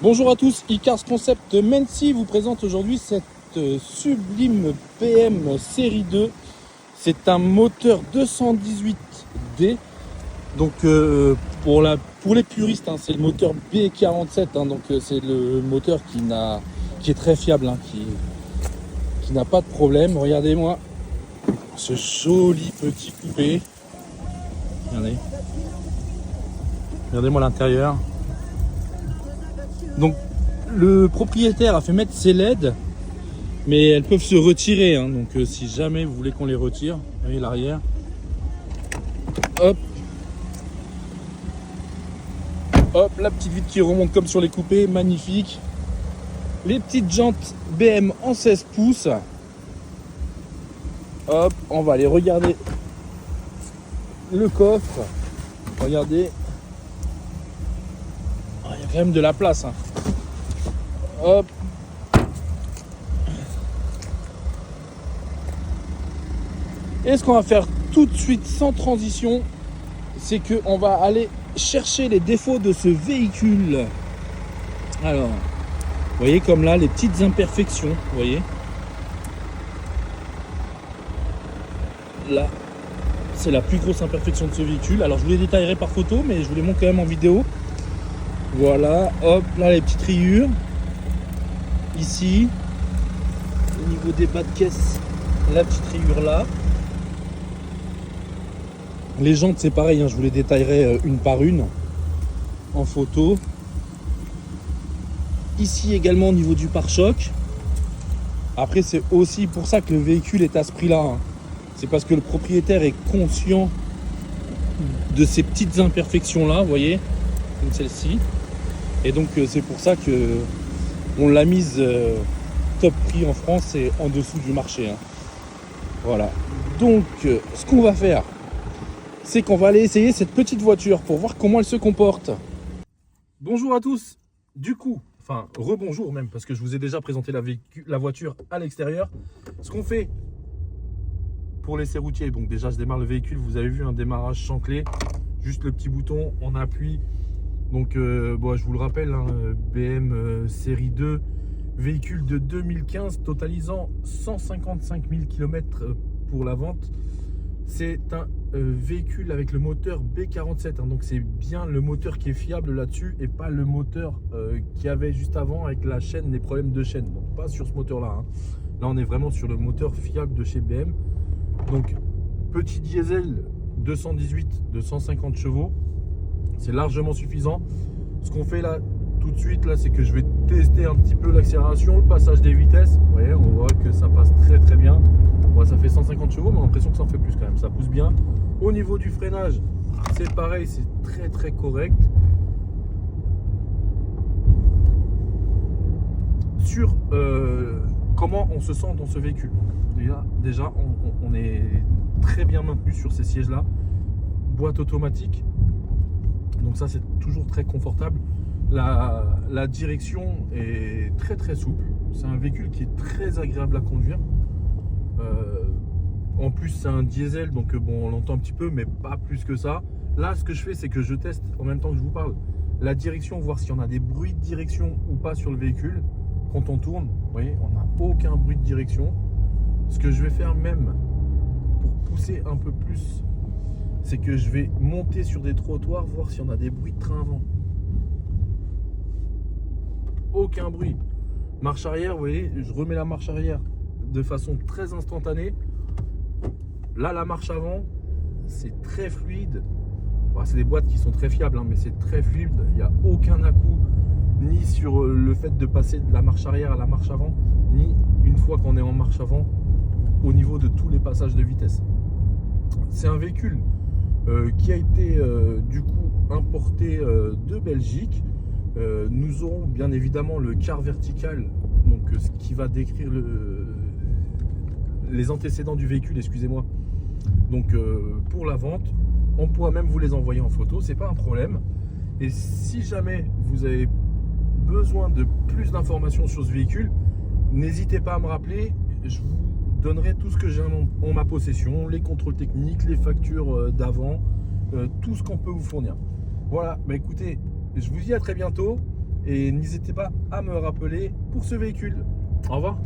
Bonjour à tous, Icars Concept Mency vous présente aujourd'hui cette sublime PM série 2. C'est un moteur 218D. Donc pour les puristes, c'est le moteur B47. Donc c'est le moteur qui est très fiable, qui n'a pas de problème. Regardez-moi ce joli petit coupé. Regardez-moi l'intérieur. Donc le propriétaire a fait mettre ces LED, mais elles peuvent se retirer. Donc si jamais vous voulez qu'on les retire, vous voyez l'arrière. Hop. Hop, la petite vitre qui remonte comme sur les coupés, magnifique. Les petites jantes BM en 16 pouces. Hop, on va aller regarder le coffre. Regardez. Il y a quand même de la place. Hop. Et ce qu'on va faire tout de suite sans transition, c'est qu'on va aller chercher les défauts de ce véhicule. Alors, vous voyez comme là, les petites imperfections, vous voyez. Là, c'est la plus grosse imperfection de ce véhicule. Alors, je vous les détaillerai par photo, mais je vous les montre quand même en vidéo. Voilà, hop, là les petites rayures. Ici, au niveau des bas de caisse, la petite rayure là. Les jantes, c'est pareil, je vous les détaillerai une par une en photo. Ici également au niveau du pare-choc. Après, c'est aussi pour ça que le véhicule est à ce prix-là. C'est parce que le propriétaire est conscient de ces petites imperfections-là, vous voyez, comme celle-ci. Et donc, c'est pour ça que on l'a mise top prix en France et en dessous du marché. Voilà. Donc, ce qu'on va faire, c'est qu'on va aller essayer cette petite voiture pour voir comment elle se comporte. Bonjour à tous. Du coup, enfin rebonjour même, parce que je vous ai déjà présenté la voiture à l'extérieur. Ce qu'on fait pour l'essai routier, donc déjà je démarre le véhicule, vous avez vu un démarrage sans clé, juste le petit bouton, on appuie. Donc je vous le rappelle, BM série 2, véhicule de 2015 totalisant 155 000 km pour la vente. C'est un véhicule avec le moteur B47, donc c'est bien le moteur qui est fiable là-dessus et pas le moteur qu'il y avait juste avant avec la chaîne, les problèmes de chaîne. Donc pas sur ce moteur-là. Là on est vraiment sur le moteur fiable de chez BM. Donc petit diesel 218 de 150 chevaux, c'est largement suffisant. Ce qu'on fait là tout de suite là, c'est que je vais tester un petit peu l'accélération, le passage des vitesses. Vous voyez, on voit que ça passe très très bien. Bon, ça fait 150 chevaux, mais on a l'impression que ça en fait plus quand même. Ça pousse bien. Au niveau du freinage, c'est pareil, c'est très très correct. Sur comment on se sent dans ce véhicule. Déjà on est très bien maintenu sur ces sièges là. Boîte automatique. Donc ça c'est toujours très confortable. La direction est très très souple. C'est un véhicule qui est très agréable à conduire. En plus c'est un diesel, donc on l'entend un petit peu, mais pas plus que ça. Là ce que je fais, c'est que je teste en même temps que je vous parle la direction, voir s'il y en a des bruits de direction ou pas sur le véhicule. Quand on tourne, vous voyez, on n'a aucun bruit de direction. Ce que je vais faire même pour pousser un peu plus, c'est que je vais monter sur des trottoirs, voir s'il y en a des bruits de train avant. Aucun bruit. Marche arrière, vous voyez, je remets la marche arrière de façon très instantanée. Là, la marche avant, c'est très fluide. Bon, c'est des boîtes qui sont très fiables, mais c'est très fluide. Il n'y a aucun à-coup, ni sur le fait de passer de la marche arrière à la marche avant, ni une fois qu'on est en marche avant, au niveau de tous les passages de vitesse. C'est un véhicule qui a été du coup importé de Belgique. Nous aurons bien évidemment le car vertical, donc ce qui va décrire les antécédents du véhicule, excusez-moi. Donc pour la vente, on pourra même vous les envoyer en photo, c'est pas un problème. Et si jamais vous avez besoin de plus d'informations sur ce véhicule, n'hésitez pas à me rappeler. Je vous donnerai tout ce que j'ai en ma possession, les contrôles techniques, les factures d'avant, tout ce qu'on peut vous fournir. Voilà, écoutez, je vous dis à très bientôt Et n'hésitez pas à me rappeler pour ce véhicule. Au revoir.